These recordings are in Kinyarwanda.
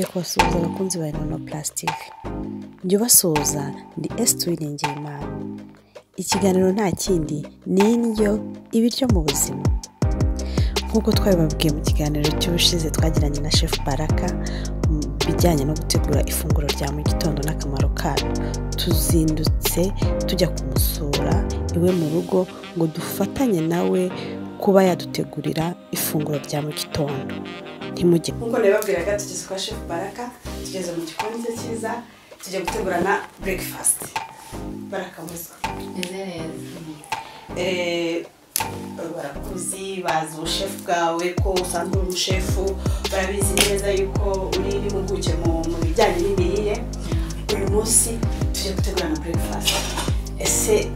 nongeye kubasuhuza abakunzi ba inono+tv. Njye basuhuza ndi Imana. Ikiganiro nta kindi ni indyo ibiryo mu buzima. Nkuko twabibabwiye mu kiganiro cy'ubushize twagiranye na Chef Baraka bijyanye no gutegura ifunguro rya mugitondo n'akamaro kayo. Tuzindutse tujya kumusura iwe mu rugo ngo dufatanye nawe kuba yadutegurira ifunguro rya mugitondo. Ntimujye nkuko nababwiraga tugeze kwa Chef Baraka, tugeze mu gikoni cye cyiza, tujya gutegurana breakfast. Baraka muzo. Barakuzi bazi ubushefu bwawe ko usanzwe uri umushefu, barabizi neza yuko uri impuguke mu bijyanye n'imirire. Uyu munsi tujya gutegurana breakfast. Ese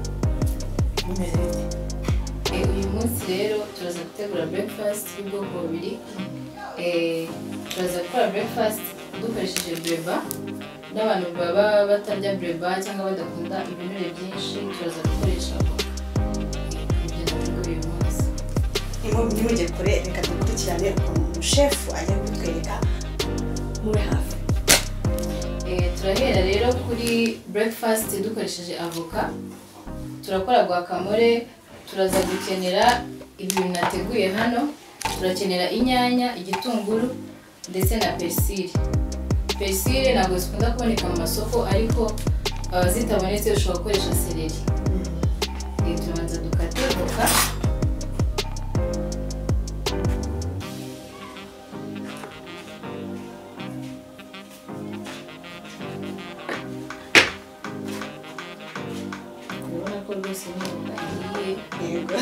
bimeze bite? Uyu munsi rero turaza gutegura breakfast y'ubwoko bubiri. Turaza gukora breakfast dukoresheje breba. N'abantu baba batarya breba cyangwa badakunda ibinure byinshi, turaza gukoresha nimujye kure, reka dukurikirane ukuntu chef ajya kutwereka muri hafi. Turahera rero kuri breakfast dukoresheje avoka. Turakora guacamole. Turaza gukenera ibintu nateguye hano. Turakenera inyanya, igitunguru ndetse na persile. Persile ntabwo zikunda kuboneka mu masoko, ariko zitabonetse ushobora gukoresha seleri. Tubanza dukate avoka. Urabona ko rwose n'imboga ihiye. Yego.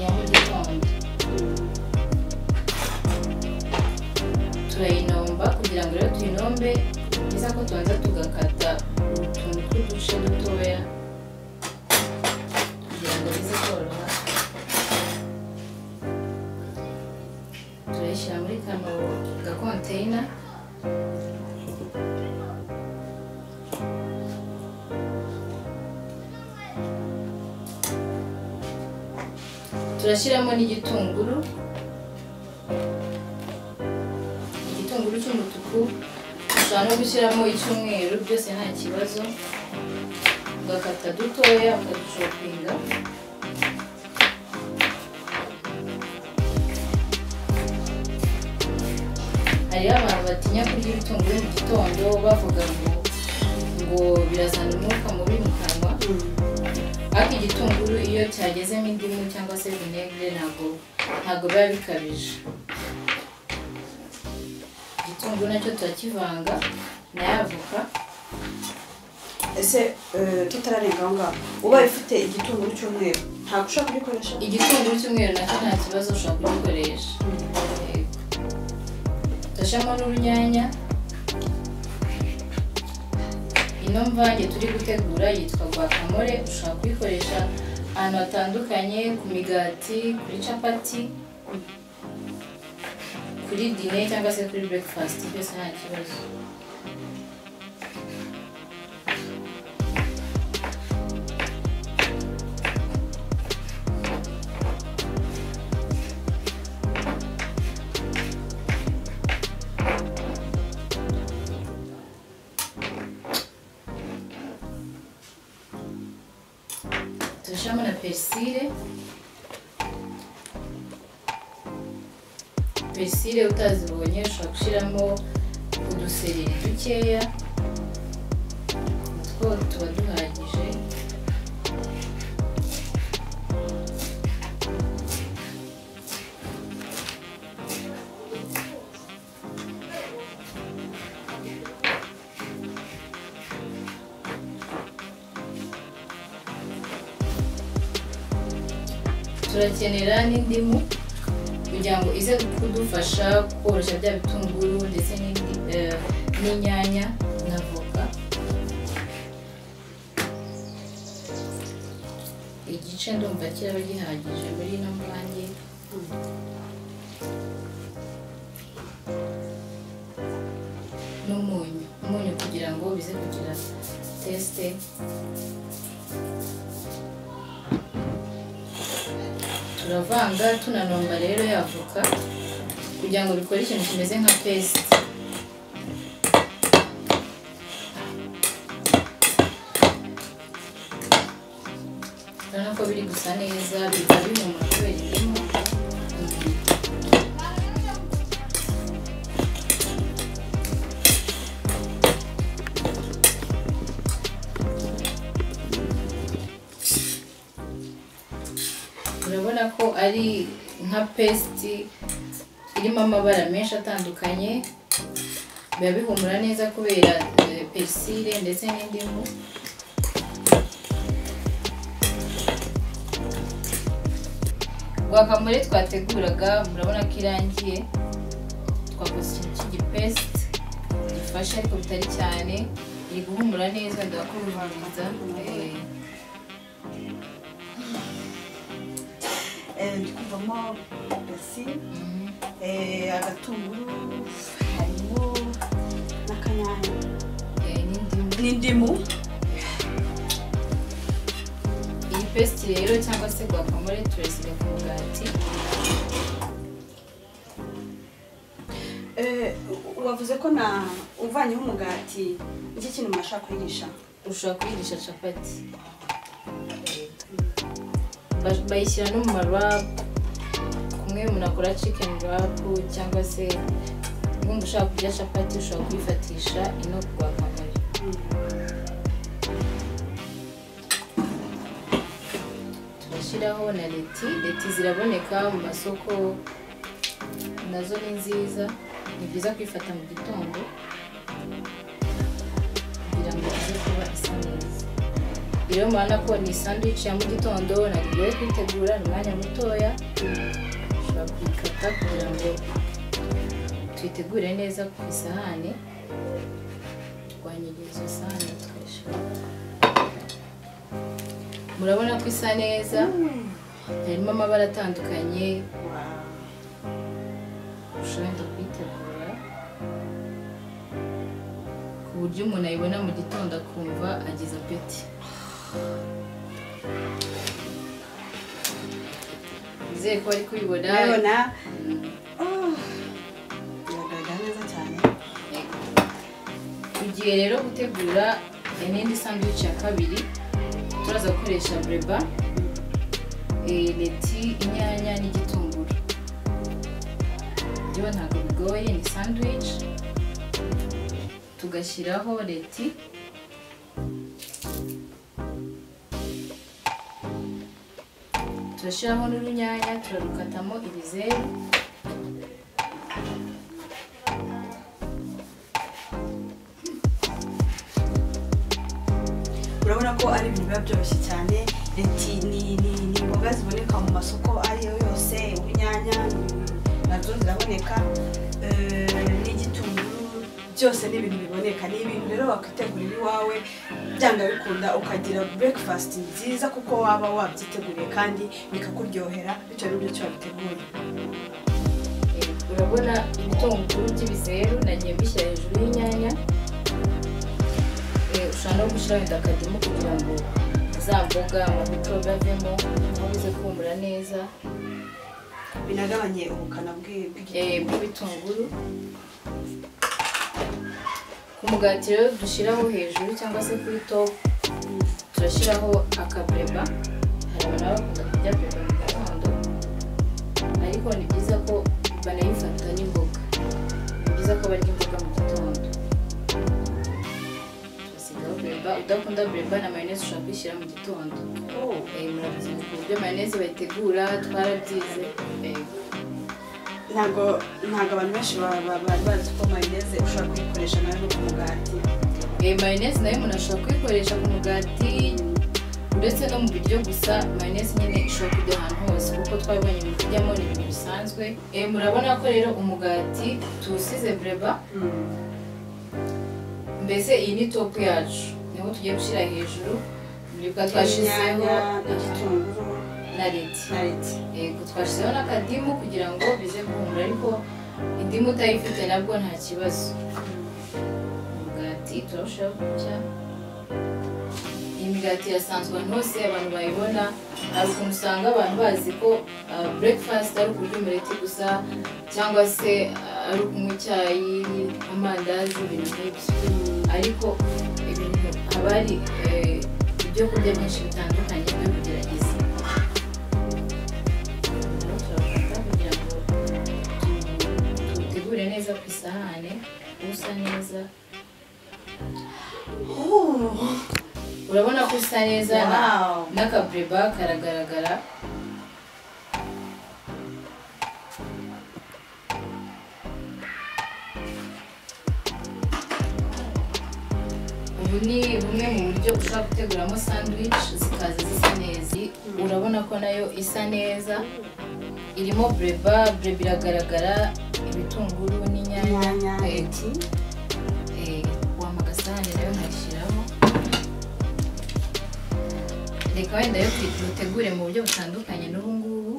Ya mugitondo. Turayinomba kugira ngo rero tuyinombe, biza ko tubanza tugakata utuntu tw'uduce dutoya kugira ngo bize koroha. Turayishyira muri kano gakonteyina. Turashyiramo n'igitunguru. Igitunguru cy'umutuku, ushobora no gushyiramo icyumweru, byose nta kibazo. Ugakata dutoya ukadushopinga. Hariho abantu batinya kurya ibitunguru mu gitondo bavuga ngo birazana umwuka mubi mu kanwa. Ariko igitunguru iyo cyagezemo indimu cyangwa se vinegere ntabwo biba bikabije. Igitunguru nacyo turakivanga na avoka. Ese tutararenga aho ngaho, uba ufite igitunguru cy'umweru ntabwo ushobora kugikoresha? Igitunguru cy'umweru nacyo nta kibazo ushobora kugikoresha. Turashyiramo n'urunyanya. Ino mvange turi gutegura yitwa guacamole. Ushobora kuyikoresha ahantu hatandukanye, ku migati, kuri capati, kuri dîner cyangwa se kuri breakfast, byose nta kibazo. Turashyiramo na persile. Persile utazibonye ushobora gushyiramo udusereri dukeya, utwo tuba duhagije. Turakenera n'indimu kugira ngo ize kudufasha koroshya bya bitunguru ndetse n'inyanya na avoka. Igice ndumva kiraba gihagije muri ino mvange. N'umunyu kugira ngo bize kugira teste. turavanga tunanomba rero yavoka kugira ngo bikore ikintu kimeze nka paste. gusa neza biba bihumura kubera indimu. Urabona ko ari nka paste irimo amabara menshi atandukanye, biba bihumura neza kubera persile ndetse n'indimu. Guacamole twateguraga murabona ko irangiye, twakoze ikintu cy'igipeste gifasha ariko bitari cyane, iri guhumura neza ndakumviriza. Ndikuvamo persile, agatunguru, harimo n'akanyanya n'indimu. Iyi paste rero cyangwa se guacamole turasiga ku mugati. Wavuze ko uvanyeho umugati, iki kintu mwashaka kuyirisha? Ushobora kuyirisha capati, bayishyira no mu marap, kumwe umuntu akora chicken wrap, cyangwa se niba ushaka kurya capati ushobora kuyifatisha ino guacamole. Turashyiraho na leti ziraboneka mu masoko, nazo ni nziza, ni byiza kwifata mu gitondo kugira ngo ize kuba isa neza. Rero murabona ko ni sandwich ya mu gitondo, nagiye kwitegura ni umwanya mutoya, ushobora kuyikata kugira ngo tuyitegure neza ku isahani. Twanyegeza isahani tukayishyira. Murabona ko isa neza, harimo amabara atandukanye, ushobora kuyitegura ku buryo umuntu ayibona mu gitondo akumva agize apeti. Nizeye ko bari kubibona. Biragaragara neza cyane. Tugiye rero gutegura indi sandwich ya kabiri. Turaza gukoresha breba, leti, inyanya n'igitunguru. Rero ntabwo bigoye, ni sandwich. Tugashyiraho leti, turashyiraho n'urunyanya, turarukatamo ibizeru. Urabona ko ari ibintu biba byoroshye cyane. Leti ni imboga ziboneka mu masoko ariyo yose, urunyanya nazo ziraboneka, n'igitunguru, byose ni ibintu biboneka. Ni ibintu rero wakwitegurira iwawe byanga bikunda, ukagira breakfast nziza kuko waba wabyiteguriye kandi bikakuryohera bitewe n'ibyo cyo wabiteguye. Urabona ibitunguru by'ibizeru nagiye mbishyira hejuru y'inyanya. Ushobora no gushyiraho akadimu kugira ngo za mboga amamikorobe avemo, aho bize kumura neza, binagabanye ubukana bw'ibitunguru. Ku mugati rero dushyiraho hejuru cyangwa se kuri top turashyiraho akabreba. Hari abantu bakunda kurya breba mu gitondo, ariko ni byiza ko banayifata n'imboga. Ni byiza ko barya imboga mu gitondo. Udakunda breba na mayonnaise ushobora kwishyira mu gitondo. Murabizi ku buryo mayonnaise bayitegura, twarabyize. Ntabwo abantu benshi bari bazi ko mayonnaise ushobora kuyikoresha nayo no ku mugati. Mayonnaise nayo umuntu ashobora kuyikoresha ku mugati uretse no mu biryo gusa. Mayonnaise nyine ishobora kujya ahantu hose kuko twabonye ibintu bijyamo ni ibintu bisanzwe. Murabona ko rero umugati tuwusize breba. Mbese iyi ni top yacu, niho tugiye gushyira hejuru. Muribuka twashyizeho igitunguru na leti. Yego, twashyizeho n'akadimu kugira ngo bize guhumura, ariko indimu utayifite nabwo nta kibazo. Umugati turashobora kurya. Iyi migati irasanzwe ahantu hose abantu bayibona. Hari ukuntu usanga abantu bazi ko breakfast ari ukurya umureti gusa, cyangwa se ari ukunywa icyayi, amandazi, ibintu nk'ibyo. Ariko ibintu haba hari ibyo kurya byinshi bitandukanye byo kugerageza. neza ku isahane usa neza urabona ko usa neza n'akabreba karagaragara ubu ni bumwe mu buryo ushobora guteguramo sandwich zikaza zisa neza urabona ko nayo isa neza irimo breba iragaragara ibitunguru n'inyanya wamagasahane nayo nkashyiraho reka wenda yo dutegure mu buryo butandukanye n'ubu ngubu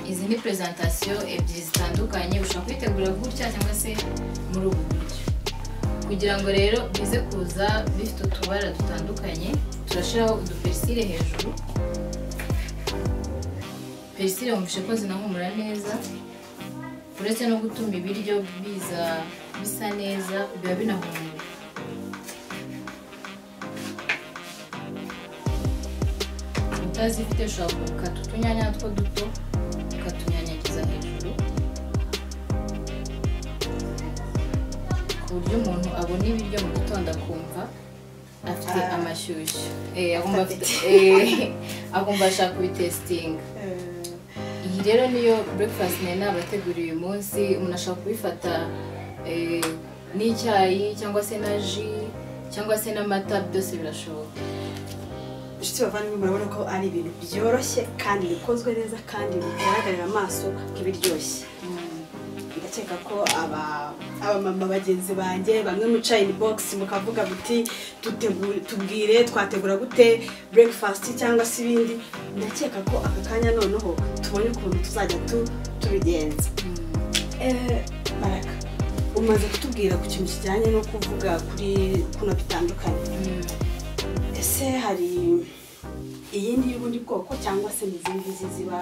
izi ni presentation ebyiri zitandukanye ushobora kwitegura gutya cyangwa se muri ubu buryo kugira ngo rero bize kuza bifite utubara dutandukanye turashiraho udupersile hejuru persile wumvishe ko zinahumura neza uretse no gutuma ibiryo biza bisa neza biba binahumura utazifite ushobora gukata utunyanya two duto ukatunyanyagiza hejuru ku buryo umuntu abona ibiryo mu gitondo akumva afite amashyushyu agomba ashaka kubitesitinga iyi rero niyo breakfast nari nabateguriye uyu munsi umuntu ashobora kubifata n'icyayi cyangwa se na jus cyangwa se n'amata byose birashoboka inshuti bavandimwe murabona ko ari ibintu byoroshye kandi bikozwe neza kandi bigaragarira amaso nk'ibiryoshye ndakeka ko abamama bagenzi banjye bamwe muca inbox mukavuga buti tubwire twategura gute breakfast cyangwa se ibindi ndakeka ko aka kanya noneho tubonye ukuntu tuzajya tubigenza Baraka umaze kutubwira ku kintu kijyanye no kuvuga kuri kuno bitandukanye ese hari iyindi y'ubundi bwoko cyangwa se n'izindi ziba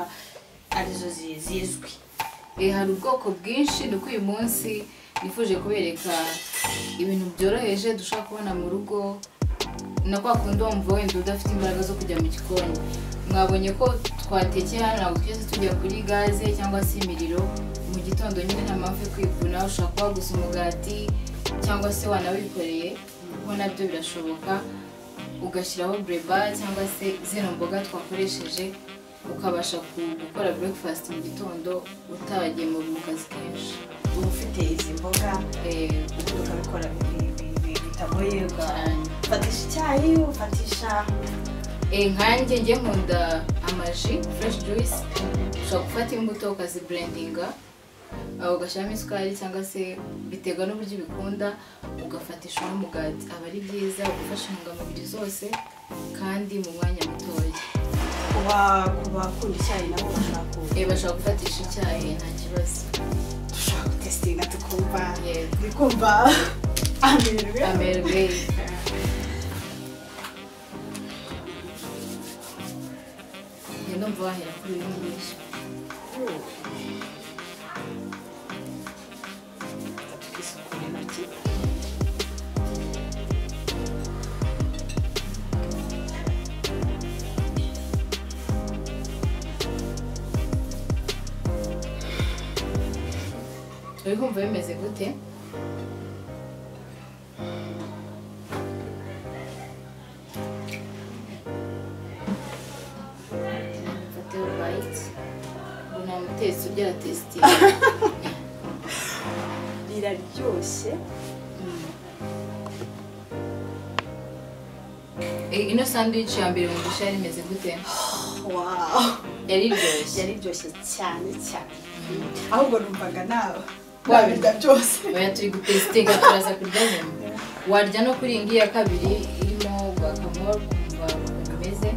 arizo zizwi hari ubwoko bwinshi nuko uyu munsi nifuje kubereka ibintu byoroheje dushaka kubona mu rugo na kwa kundi wumva wenda udafite imbaraga zo kujya mu gikoni mwabonye ko twatekeye hano ntabwo twese tujya kuri gaze cyangwa se imiriro mu gitondo nyine nta mpamvu yo kwivuna ushobora kuba gusa umugati cyangwa se wanawikoreye kuko nabyo birashoboka ugashyiraho breba cyangwa se zino mboga twakoresheje ukabasha gukora breakfast mu gitondo utagiye mu kazi kenshi ufite izi mboga ubundi ukabikora bitagoye ufatisha icyayi ufatisha nkanjye njye nkunda amaji fresh juice ushobora gufata imbuto ukazibrandinga ugashyiramo isukari cyangwa se biterwa n'uburyo ubikunda ugafatisha n'umugati aba ari byiza ugufasha intungamubiri zose kandi mu mwanya mutoya kubakunda icyayi nabo bashobora gufatisha icyayi nta kibazo dushobora gutesitinga tukumva amerwe ndumva wahera kuri ibi ngibi uri kumva bimeze gute mfateho bite ngo nta mutesi ugera tesitiye biraryoshye ino sandwich ya mbere mu dushya rimeze gute yari iryoshye cyane ahubwo numvaga nawe wabirya byose oya turi gutesitinga turaza kurya nyuma warya no kuri iyi ngiyi ya kabiri irimo guacamole kumva ukuntu imeze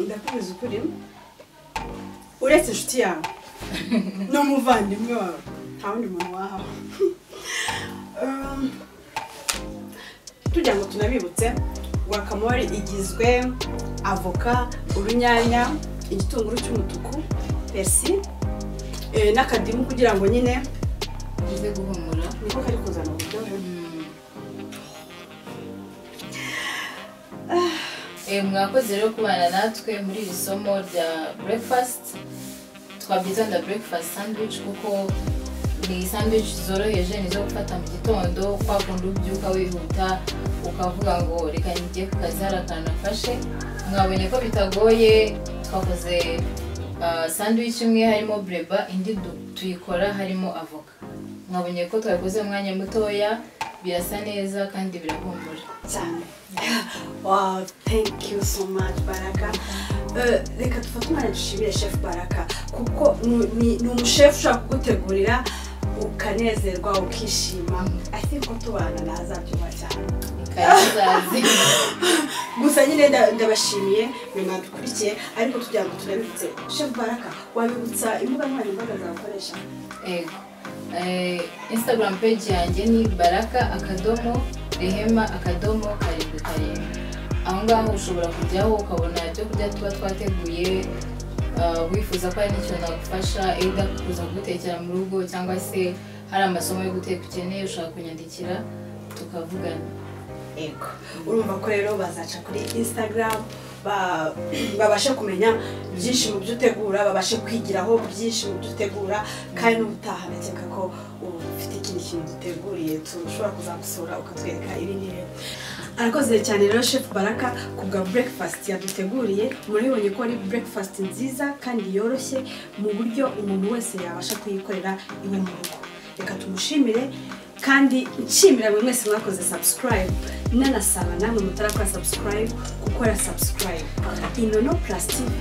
ndakubiza ukuri uretse inshuti yawe n'umuvandimwe wawe nta wundi muntu wahawe tugira ngo tunabibutse guacamole igizwe avoka urunyanya igitunguru cy'umutuku, persil, n'akadimu kugira ngo nyine bize guhumura. niko kari kuzana uburyohe. Mwakoze rero kubana natwe muri iri somo rya breakfast. Twabyita nda breakfast sandwich kuko ni sandwich zoroheje nizo gufata mu gitondo kwa kundi ubyuka wihuta ukavuga ngo reka njye ku kazi hari akantu nafashe. Mwabonye ko bitagoye. Twakoze sandwich imwe harimo breba, indi tuyikora harimo avoka. Mwabonye ko twabikoze umwanya mutoya, birasa neza kandi birahumura cyane. Wow, thank you so much Baraka. Reka dufate umwanya dushimire Chef Baraka kuko ni umuchef ushaka kugutegurira ukanezerwa ukishima. I think ko tubana nazabyuma cyane. Kazazi. Gusa nyine ndabashimiye mwadukurikiye ariko tugira ngo turabitse. Chef Baraka wabibutsa imbuga nkoranyambaga zakoresha? Instagram page yanjye ni baraka_rehema_karindwi. Aho ngaho ushobora kujyaho ukabona ibyo kurya tuba twateguye. Wifuza ko hari n'icyo nagufasha either kuza kugutekera mu rugo cyangwa se hari amasomo yo guteka ukeneye ushaka kunyandikira tukavugana. Urumva ko rero bazaca kuri Instagram babashe kumenya byinshi mu byo utegura, babashe kwigiraho byinshi mu byo utegura, kandi n'ubutaha nakeka ko ufite ikindi kintu duteguriye tushobora kuzagusura ukatwereka ibindi rero. Arakoze cyane rero Chef Baraka kubwa breakfast yaduteguriye. Muribonye ko ari breakfast nziza kandi yoroshye mu buryo umuntu wese yabasha kuyikorera iwe mu rugo. Reka tumushimire kandi nshimira buri mwese mwakoze subscribe. Nanasaba namwe mutarakora subscribe gukora subscribe. inono+tv.